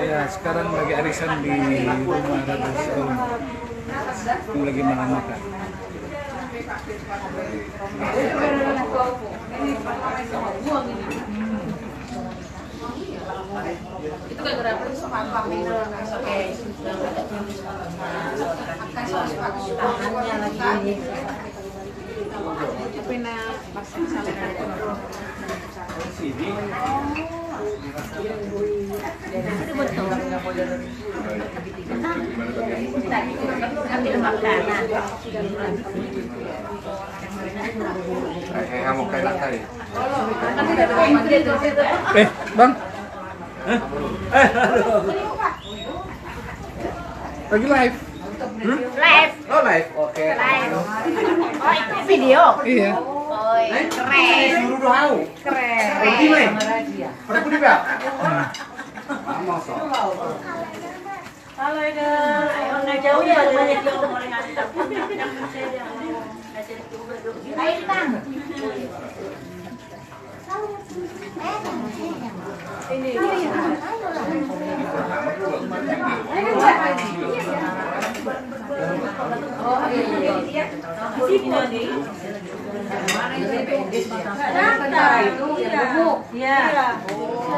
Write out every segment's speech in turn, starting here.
Ya, sekarang lagi arisan di rumah Radas Om. Lagi makan-makan. Itu kan berapa sih sama pamit oke tangannya lagi tapi na pasang sampai Bang. Lagi live. live Oh, live. Oke. live oh itu video Iya. oh keren keren Kalau ada nggak jauh ya banyak yang mulai ngantar. ayo tang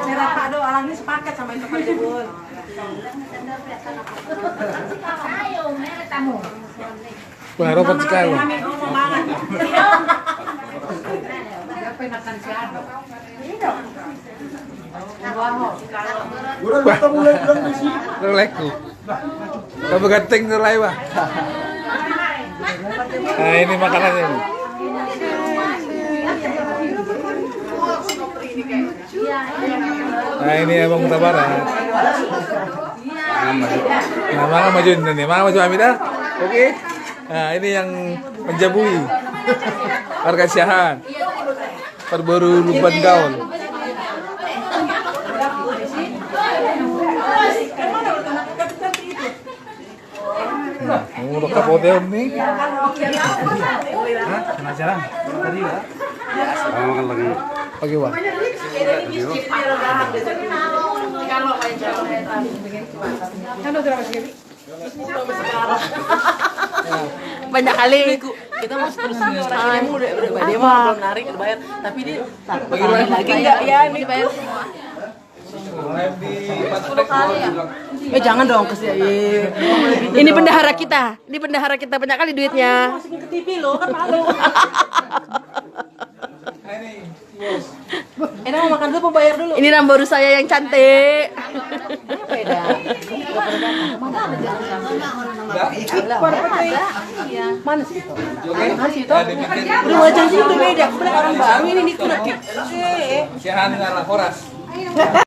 Merah Pak Do, alangnya sepakat sama itu Pak Jebul. ayo mereka tamu Wah, robot sekali. Kami ngomong banget. Relaxku. Kamu ganteng terlai, Wah. Nah, ini makanannya. Nih. Nah, ini Abang Mutabara. Nah, mana maju ini? Mana maju Amida? Oke. Nah, ini yang menjabui warga Siahan. Perbaru Luban Gaul. Udah kapote nih. Hah? Penasaran? Tadi ya? Makan lagi. Oke, Wah. Banyak kali kita mau terus orang ini udah bayar dia mah belum narik udah bayar tapi dia bagi lagi enggak ya ini bayar jangan dong ini bendahara kita banyak kali duitnya masukin ke TV lo kan malu enak mau makan dulu mau bayar dulu ini baru saya yang cantik beda mana sih itu? Mana sih itu? Udah wajah sih udah beda. Orang baru ini nih kuda. Siahan dengan Laporas.